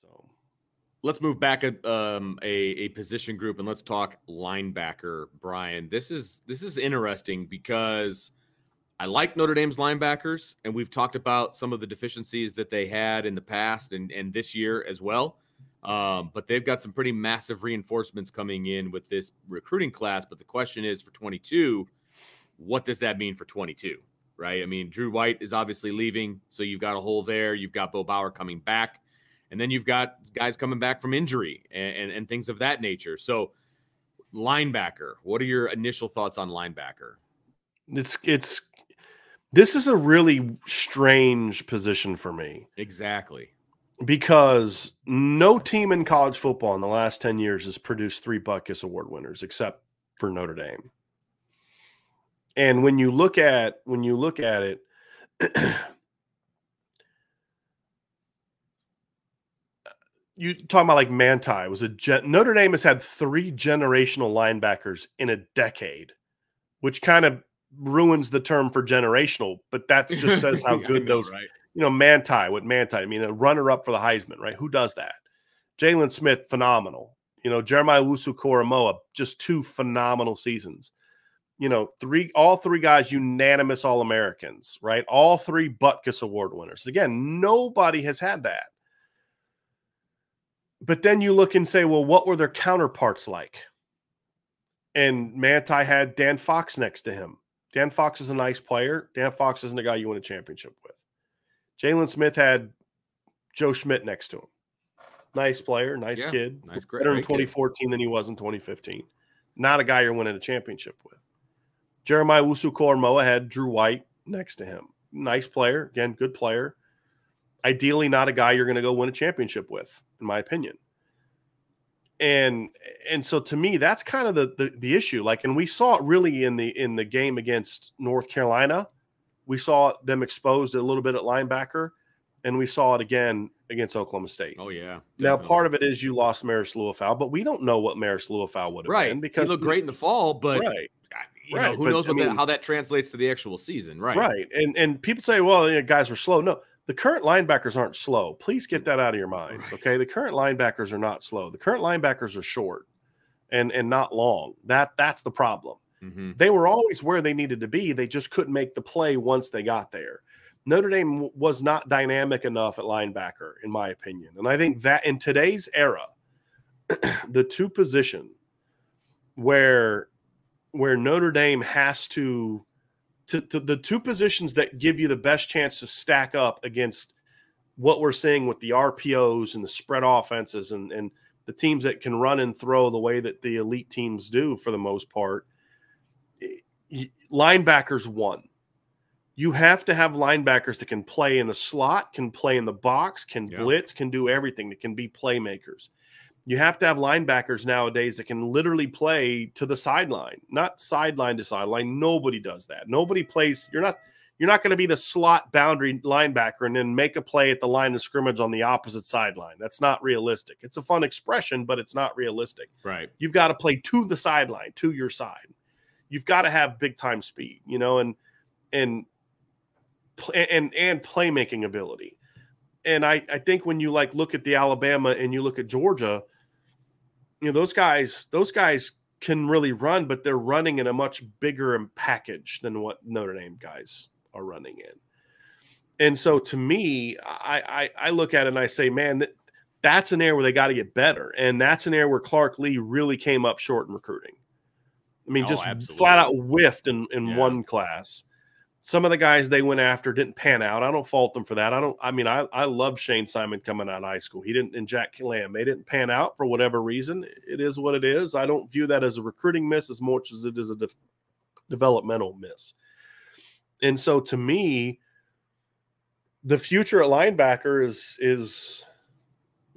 So let's move back a position group and let's talk linebacker, Brian. This is interesting because I like Notre Dame's linebackers, and we've talked about some of the deficiencies that they had in the past and this year as well. But they've got some pretty massive reinforcements coming in with this recruiting class. But the question is for 22, what does that mean for 22, right? I mean, Drew White is obviously leaving, so you've got a hole there. You've got Bo Bauer coming back, and then you've got guys coming back from injury and things of that nature. So linebacker, what are your initial thoughts on linebacker? This is a really strange position for me. Exactly. Because no team in college football in the last 10 years has produced 3 Butkus Award winners except for Notre Dame. And when you look at it, you talking about like Manti was Notre Dame has had 3 generational linebackers in a decade, which kind of ruins the term for generational, but that just says how good those, right? You know, Manti, I mean, a runner-up for the Heisman, right? Who does that? Jalen Smith, phenomenal. You know, Jeremiah Owusu-Koramoah, just 2 phenomenal seasons. You know, all 3 guys, unanimous All-Americans, right? All 3 Butkus Award winners. Again, nobody has had that. But then you look and say, well, what were their counterparts like? And Manti had Dan Fox next to him. Dan Fox is a nice player. Dan Fox isn't a guy you win a championship with. Jalen Smith had Joe Schmidt next to him. Nice player, nice kid. Nice, better in 2014 than he was in 2015. Not a guy you're winning a championship with. Jeremiah Owusu-Koramoah had Drew White next to him. Nice player. Again, good player. Ideally not a guy you're going to go win a championship with, in my opinion. And so to me, that's kind of the issue. Like, and we saw it really in the game against North Carolina. We saw them exposed a little bit at linebacker, and we saw it again against Oklahoma State. Oh, yeah. Definitely. Now, part of it is you lost Maris Liufau, but we don't know what Maris Liufau would have been. Because he looked great in the fall, but you know, who knows how that translates to the actual season, right? Right. And people say, well, you know, guys were slow. No, the current linebackers aren't slow. Please get that out of your minds, okay? The current linebackers are not slow. The current linebackers are short and not long. That's the problem. Mm-hmm. They were always where they needed to be. They just couldn't make the play once they got there. Notre Dame was not dynamic enough at linebacker, in my opinion. And I think that in today's era, the 2 position where Notre Dame has to the 2 positions that give you the best chance to stack up against what we're seeing with the RPOs and the spread offenses and the teams that can run and throw the way that the elite teams do for the most part. Linebackers 1. You have to have linebackers that can play in the slot, can play in the box, can blitz, can do everything, that can be playmakers. You have to have linebackers nowadays that can literally play to the sideline, not sideline to sideline. Nobody does that. Nobody plays. You're not going to be the slot boundary linebacker and then make a play at the line of scrimmage on the opposite sideline. That's not realistic. It's a fun expression, but it's not realistic. Right. You've got to play to the sideline, to your side. You've got to have big time speed, you know, and playmaking ability. And I think when you look at the Alabama and you look at Georgia, you know, those guys can really run, but they're running in a much bigger package than what Notre Dame guys are running in. And so to me, I look at it and I say, man, that's an area where they got to get better. And that's an area where Clark Lee really came up short in recruiting. I mean, just flat out whiffed in one class. Some of the guys they went after didn't pan out. I don't fault them for that. I love Shane Simon coming out of high school. He didn't, and Jack Lamb, they didn't pan out for whatever reason. It is what it is. I don't view that as a recruiting miss as much as it is a developmental miss. And so to me, the future at linebacker is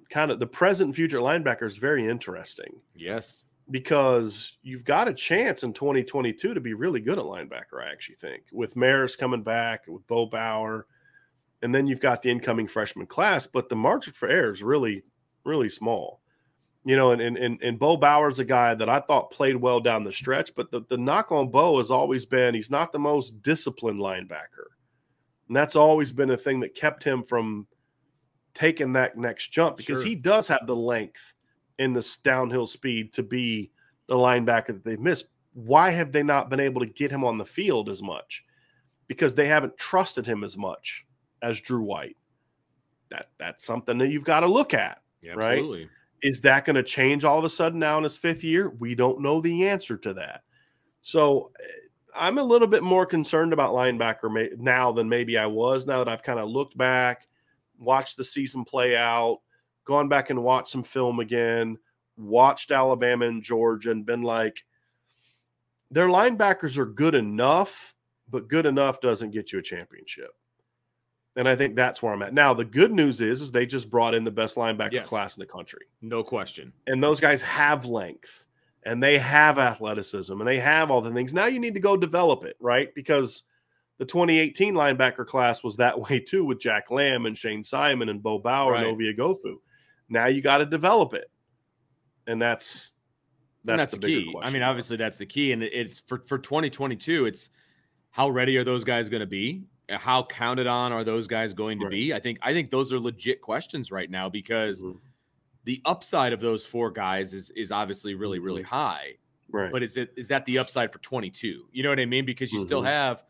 kind of the present and future linebacker is very interesting. Yes. Because you've got a chance in 2022 to be really good at linebacker, I actually think, with Maris coming back, with Bo Bauer, and then you've got the incoming freshman class, but the margin for error is really, really small. You know, and Bo Bauer's a guy that I thought played well down the stretch, but the knock on Bo has always been he's not the most disciplined linebacker. And that's always been a thing that kept him from taken that next jump because he does have the length and this downhill speed to be the linebacker that they've missed. Why have they not been able to get him on the field as much? Because they haven't trusted him as much as Drew White. That's something that you've got to look at, right? Absolutely. Is that going to change all of a sudden now in his 5th year? We don't know the answer to that. So I'm a little bit more concerned about linebacker now than maybe I was, now that I've kind of looked back, watched the season play out, gone back and watched some film again, watched Alabama and Georgia, and been like, their linebackers are good enough, but good enough doesn't get you a championship. And I think that's where I'm at. Now, the good news is they just brought in the best linebacker class in the country. No question. And those guys have length, and they have athleticism, and they have all the things. Now you need to go develop it, right? Because the 2018 linebacker class was that way too, with Jack Lamb and Shane Simon and Bo Bauer and Ovie Gofu. Now you got to develop it. And that's the key. I mean, obviously that's the key. And it's for 2022, it's how ready are those guys going to be? How counted on are those guys going to be? I think those are legit questions right now, because the upside of those 4 guys is obviously really, really high. Right. But is that the upside for 22? You know what I mean? Because you still have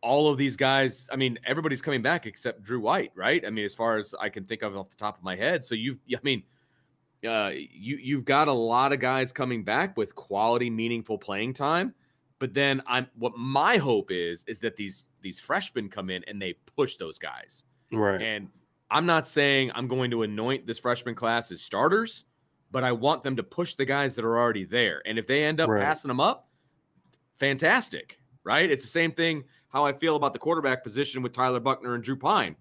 all of these guys. I mean, everybody's coming back except Drew White, right? I mean, as far as I can think of off the top of my head. So you've got a lot of guys coming back with quality, meaningful playing time. But then what my hope is that these freshmen come in and they push those guys. Right. And I'm not saying I'm going to anoint this freshman class as starters, but I want them to push the guys that are already there. And if they end up passing them up, fantastic, right? It's the same thing how I feel about the quarterback position with Tyler Buckner and Drew Pine.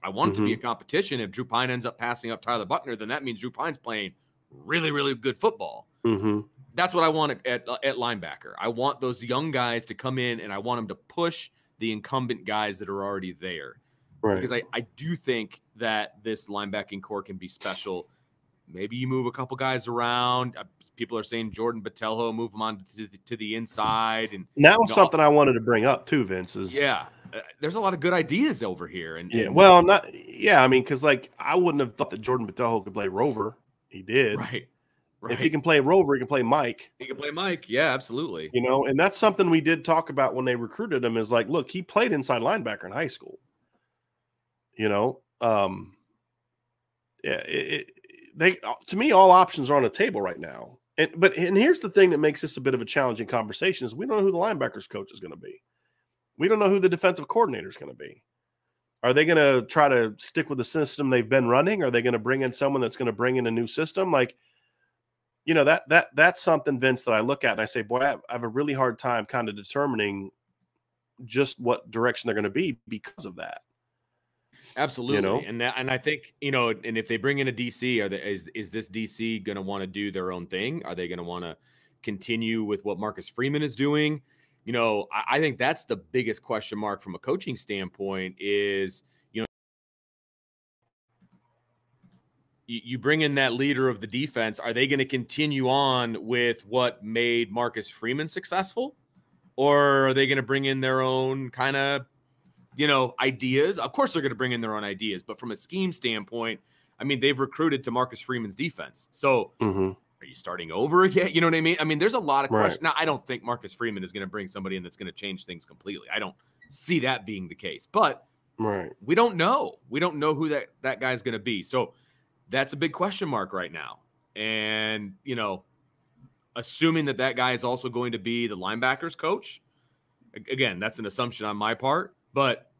I want it to be a competition. If Drew Pine ends up passing up Tyler Buckner, then that means Drew Pine's playing really, really good football. That's what I want at linebacker. I want those young guys to come in, and I want them to push the incumbent guys that are already there. Right. Because I do think that this linebacking core can be special. Maybe you move a couple guys around. People are saying Jordan Botelho, move him on to the inside. And now something I wanted to bring up too, Vince, is there's a lot of good ideas over here. And I mean, because I wouldn't have thought that Jordan Botelho could play rover. He did. Right. If he can play rover, he can play Mike. He can play Mike. Yeah, absolutely. You know, and that's something we did talk about when they recruited him, is like, look, he played inside linebacker in high school. You know, to me, all options are on the table right now. And here's the thing that makes this a bit of a challenging conversation is we don't know who the linebackers coach is going to be. We don't know who the defensive coordinator is going to be. Are they going to try to stick with the system they've been running? Are they going to bring in someone that's going to bring in a new system? Like, you know, that's something, Vince, that I look at and I say, boy, I have a really hard time kind of determining just what direction they're going to be because of that. Absolutely. You know? And I think, you know, and if they bring in a DC, is this DC going to want to do their own thing? Are they going to want to continue with what Marcus Freeman is doing? You know, I think that's the biggest question mark from a coaching standpoint is, you know, you bring in that leader of the defense. Are they going to continue on with what made Marcus Freeman successful? Or are they going to bring in their own kind of, you know, ideas? Of course they're going to bring in their own ideas, but from a scheme standpoint, I mean, they've recruited to Marcus Freeman's defense. So are you starting over again? You know what I mean? I mean, there's a lot of questions. Now, I don't think Marcus Freeman is going to bring somebody in that's going to change things completely. I don't see that being the case, but we don't know. We don't know who that guy's going to be. So that's a big question mark right now. And, you know, assuming that guy is also going to be the linebackers coach, again, that's an assumption on my part, but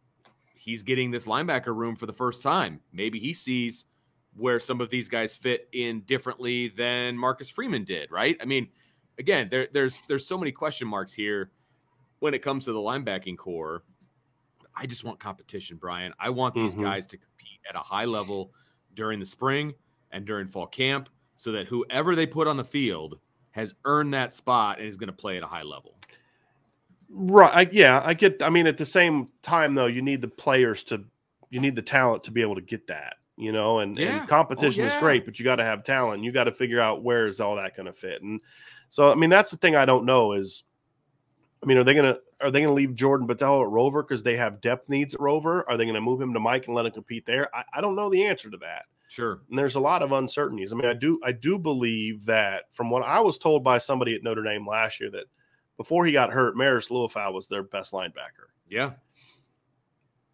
he's getting this linebacker room for the first time. Maybe he sees where some of these guys fit in differently than Marcus Freeman did, right? I mean, again, there's so many question marks here when it comes to the linebacking core. I just want competition, Brian. I want these guys to compete at a high level during the spring and during fall camp so that whoever they put on the field has earned that spot and is going to play at a high level. Right. I mean, at the same time, though, you need the talent to be able to get that, you know, and competition is great, but you got to have talent. You got to figure out where is all that going to fit. And so, I mean, that's the thing I don't know is I mean, are they gonna leave Jordan Battel at Rover because they have depth needs at Rover? Are they gonna move him to Mike and let him compete there? I don't know the answer to that. Sure. And there's a lot of uncertainties. I mean, I do believe that from what I was told by somebody at Notre Dame last year that before he got hurt, Maris Luafau was their best linebacker. Yeah.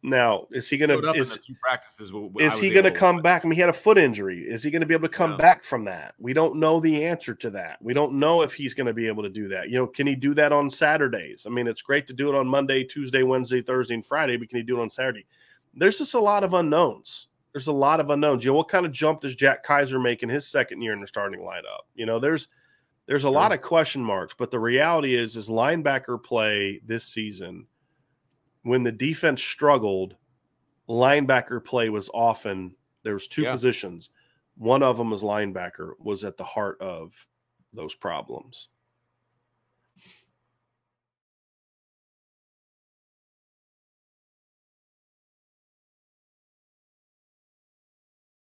Now, is he going to come back? I mean, he had a foot injury. Is he going to be able to come back from that? We don't know the answer to that. We don't know if he's going to be able to do that. You know, can he do that on Saturdays? I mean, it's great to do it on Monday, Tuesday, Wednesday, Thursday, and Friday, but can he do it on Saturday? There's just a lot of unknowns. There's a lot of unknowns. You know, what kind of jump does Jack Kaiser make in his second year in the starting lineup? You know, there's a lot of question marks, but the reality is linebacker play this season, when the defense struggled, linebacker play was often, there was two positions. One of them as linebacker was at the heart of those problems.